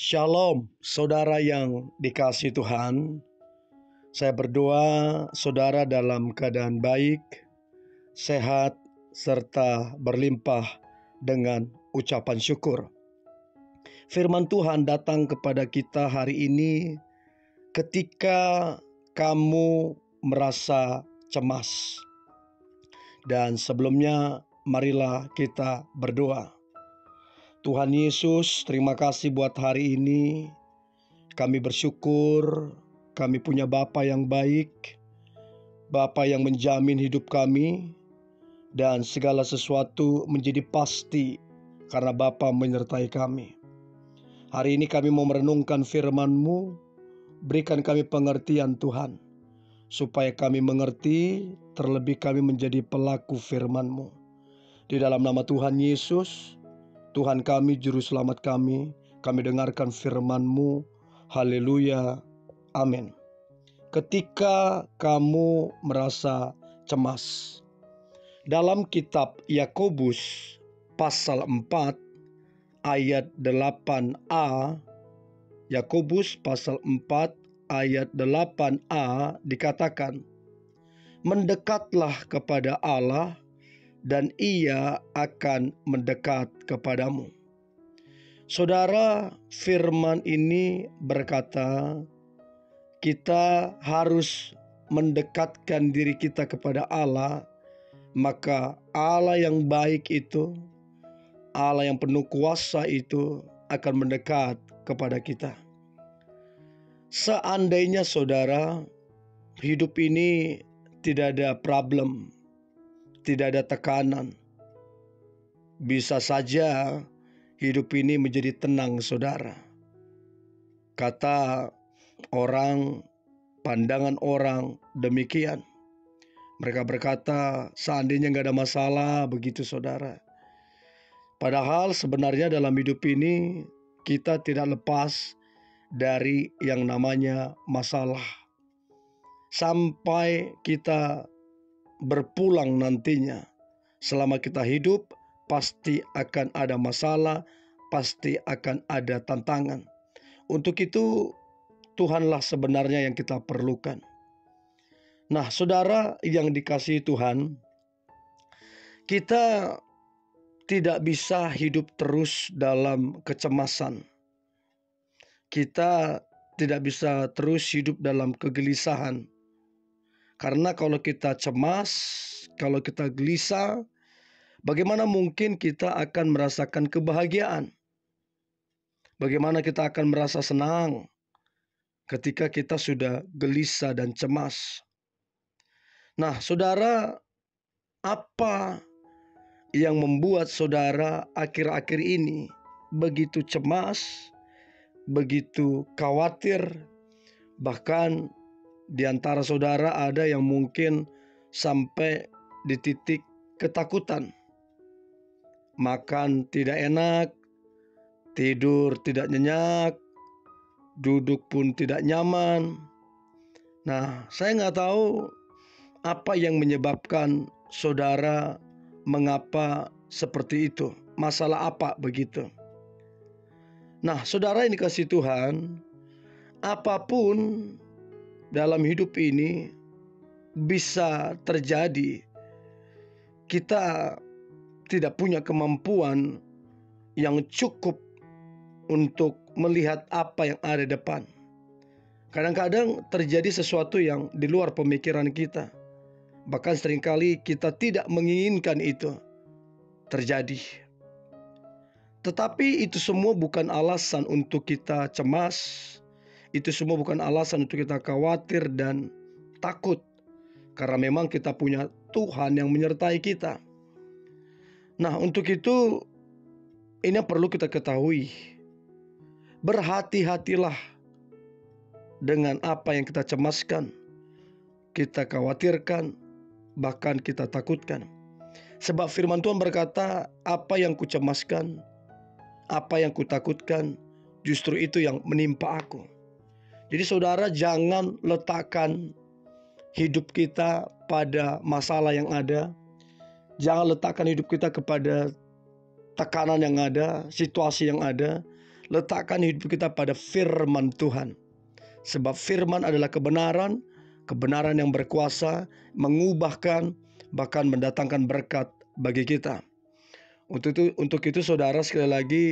Shalom, saudara yang dikasihi Tuhan. Saya berdoa saudara dalam keadaan baik, sehat, serta berlimpah dengan ucapan syukur. Firman Tuhan datang kepada kita hari ini ketika kamu merasa cemas. Dan sebelumnya marilah kita berdoa. Tuhan Yesus, terima kasih buat hari ini. Kami bersyukur, kami punya Bapa yang baik, Bapa yang menjamin hidup kami, dan segala sesuatu menjadi pasti karena Bapa menyertai kami. Hari ini kami mau merenungkan firman-Mu, berikan kami pengertian Tuhan, supaya kami mengerti, terlebih kami menjadi pelaku firman-Mu. Di dalam nama Tuhan Yesus, Tuhan kami, Juru Selamat kami dengarkan firman-Mu. Haleluya, amin. Ketika kamu merasa cemas. Dalam kitab Yakobus pasal 4 ayat 8a, Yakobus pasal 4 ayat 8a dikatakan, "Mendekatlah kepada Allah, dan Ia akan mendekat kepadamu." Saudara, firman ini berkata, kita harus mendekatkan diri kita kepada Allah, maka Allah yang baik itu, Allah yang penuh kuasa itu akan mendekat kepada kita. Seandainya saudara, hidup ini tidak ada problem, tidak ada tekanan, bisa saja hidup ini menjadi tenang saudara. Kata orang, pandangan orang demikian. Mereka berkata seandainya gak ada masalah begitu saudara. Padahal sebenarnya dalam hidup ini kita tidak lepas dari yang namanya masalah. Sampai kita berpulang nantinya, selama kita hidup pasti akan ada masalah, pasti akan ada tantangan. Untuk itu Tuhanlah sebenarnya yang kita perlukan. Nah, saudara yang dikasihi Tuhan, kita tidak bisa hidup terus dalam kecemasan. Kita tidak bisa terus hidup dalam kegelisahan. Karena kalau kita cemas, kalau kita gelisah, bagaimana mungkin kita akan merasakan kebahagiaan? Bagaimana kita akan merasa senang ketika kita sudah gelisah dan cemas? Nah, saudara, apa yang membuat saudara akhir-akhir ini begitu cemas, begitu khawatir, bahkan di antara saudara ada yang mungkin sampai di titik ketakutan? Makan tidak enak, tidur tidak nyenyak, duduk pun tidak nyaman. Nah, saya nggak tahu apa yang menyebabkan saudara mengapa seperti itu. Masalah apa begitu? Nah, saudara yang dikasihi Tuhan, apapun dalam hidup ini bisa terjadi. Kita tidak punya kemampuan yang cukup untuk melihat apa yang ada di depan. Kadang-kadang terjadi sesuatu yang di luar pemikiran kita. Bahkan seringkali kita tidak menginginkan itu terjadi. Tetapi itu semua bukan alasan untuk kita cemas. Itu semua bukan alasan untuk kita khawatir dan takut. Karena memang kita punya Tuhan yang menyertai kita. Nah, untuk itu ini yang perlu kita ketahui. Berhati-hatilah dengan apa yang kita cemaskan, kita khawatirkan, bahkan kita takutkan. Sebab firman Tuhan berkata, apa yang kucemaskan, apa yang kutakutkan, justru itu yang menimpa aku. Jadi saudara, jangan letakkan hidup kita pada masalah yang ada. Jangan letakkan hidup kita kepada tekanan yang ada, situasi yang ada. letakkan hidup kita pada firman Tuhan. Sebab firman adalah kebenaran, kebenaran yang berkuasa, mengubahkan, bahkan mendatangkan berkat bagi kita. Untuk itu saudara, sekali lagi,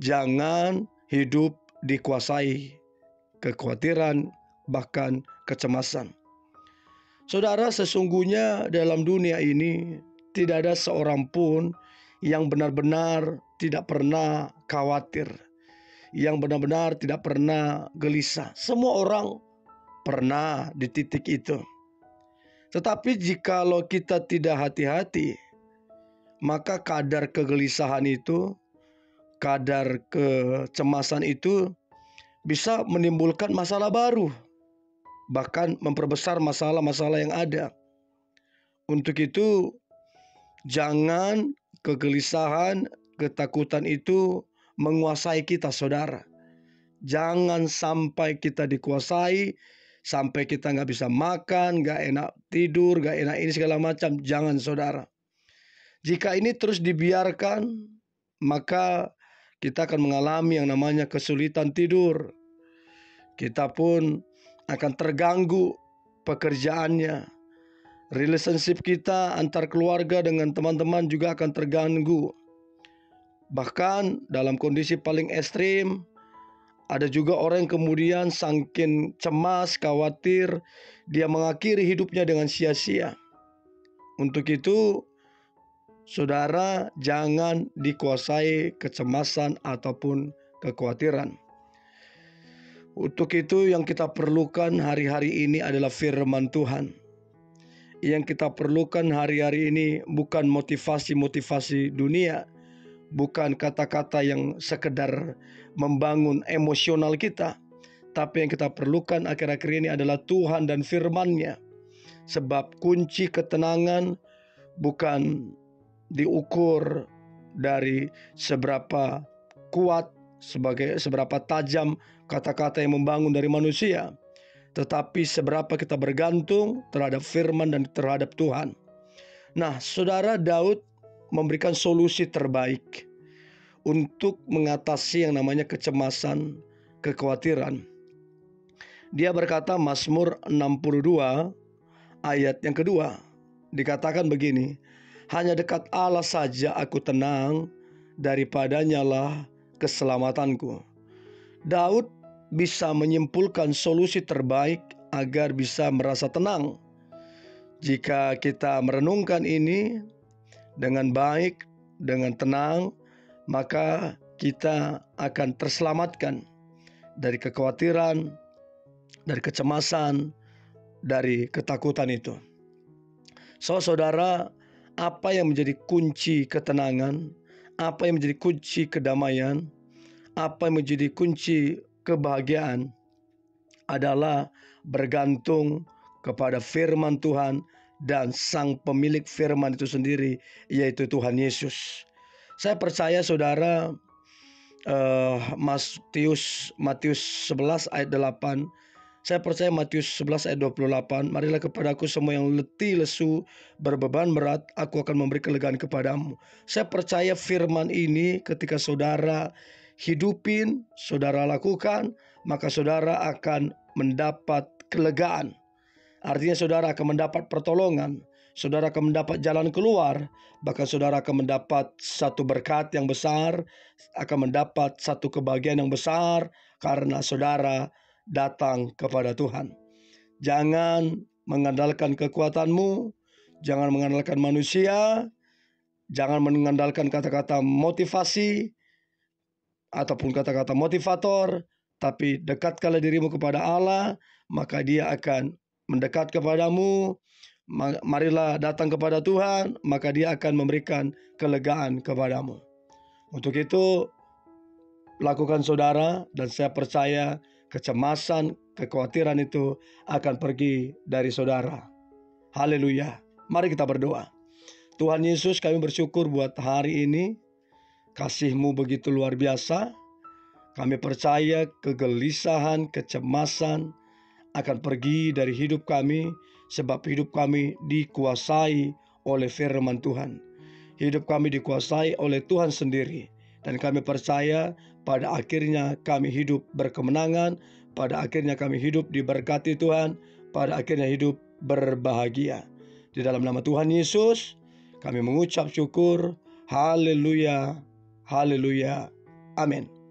jangan hidup dikuasai kekhawatiran, bahkan kecemasan. Saudara, sesungguhnya dalam dunia ini tidak ada seorang pun yang benar-benar tidak pernah khawatir, yang benar-benar tidak pernah gelisah. Semua orang pernah di titik itu. Tetapi jikalau kita tidak hati-hati, maka kadar kegelisahan itu, kadar kecemasan itu bisa menimbulkan masalah baru, bahkan memperbesar masalah-masalah yang ada. Untuk itu, jangan kegelisahan, ketakutan itu menguasai kita, saudara. Jangan sampai kita dikuasai, sampai kita nggak bisa makan, nggak enak tidur, nggak enak ini segala macam. Jangan, saudara. Jika ini terus dibiarkan, maka kita akan mengalami yang namanya kesulitan tidur. Kita pun akan terganggu pekerjaannya. Relationship kita antar keluarga dengan teman-teman juga akan terganggu. Bahkan dalam kondisi paling ekstrim, ada juga orang yang kemudian saking cemas, khawatir, dia mengakhiri hidupnya dengan sia-sia. Untuk itu, saudara, jangan dikuasai kecemasan ataupun kekhawatiran. Untuk itu yang kita perlukan hari-hari ini adalah firman Tuhan. Yang kita perlukan hari-hari ini bukan motivasi-motivasi dunia, bukan kata-kata yang sekedar membangun emosional kita, tapi yang kita perlukan akhir-akhir ini adalah Tuhan dan firman-Nya. Sebab kunci ketenangan bukan diukur dari seberapa kuat, seberapa tajam kata-kata yang membangun dari manusia, tetapi seberapa kita bergantung terhadap firman dan terhadap Tuhan. Nah, saudara, Daud memberikan solusi terbaik untuk mengatasi yang namanya kecemasan, kekhawatiran. Dia berkata, Mazmur 62 ayat yang kedua, dikatakan begini, hanya dekat Allah saja aku tenang, daripadanya lah keselamatanku. Daud bisa menyimpulkan solusi terbaik agar bisa merasa tenang. Jika kita merenungkan ini dengan baik, dengan tenang, maka kita akan terselamatkan dari kekhawatiran, dari kecemasan, dari ketakutan itu. Saudara, apa yang menjadi kunci ketenangan, apa yang menjadi kunci kedamaian, apa yang menjadi kunci kebahagiaan adalah bergantung kepada firman Tuhan dan sang pemilik firman itu sendiri, yaitu Tuhan Yesus. Saya percaya, saudara, Matius 11 ayat 8. Saya percaya Matius 11 ayat 28. Marilah kepadaku semua yang letih lesu berbeban berat, aku akan memberi kelegaan kepadamu. Saya percaya firman ini ketika saudara hidupin, saudara lakukan, maka saudara akan mendapat kelegaan. Artinya saudara akan mendapat pertolongan, saudara akan mendapat jalan keluar, bahkan saudara akan mendapat satu berkat yang besar, akan mendapat satu kebahagiaan yang besar karena saudara datang kepada Tuhan. Jangan mengandalkan kekuatanmu, jangan mengandalkan manusia, jangan mengandalkan kata-kata motivasi ataupun kata-kata motivator, tapi dekatkanlah dirimu kepada Allah, maka Dia akan mendekat kepadamu. Marilah datang kepada Tuhan, maka Dia akan memberikan kelegaan kepadamu. Untuk itu, lakukan saudara, dan saya percaya kecemasan, kekhawatiran itu akan pergi dari saudara. Haleluya. Mari kita berdoa. Tuhan Yesus, kami bersyukur buat hari ini. Kasih-Mu begitu luar biasa. Kami percaya kegelisahan, kecemasan akan pergi dari hidup kami, sebab hidup kami dikuasai oleh firman Tuhan. Hidup kami dikuasai oleh Tuhan sendiri. Dan kami percaya pada akhirnya kami hidup berkemenangan, pada akhirnya kami hidup diberkati Tuhan, pada akhirnya hidup berbahagia. Di dalam nama Tuhan Yesus, kami mengucap syukur. Haleluya, haleluya, amin.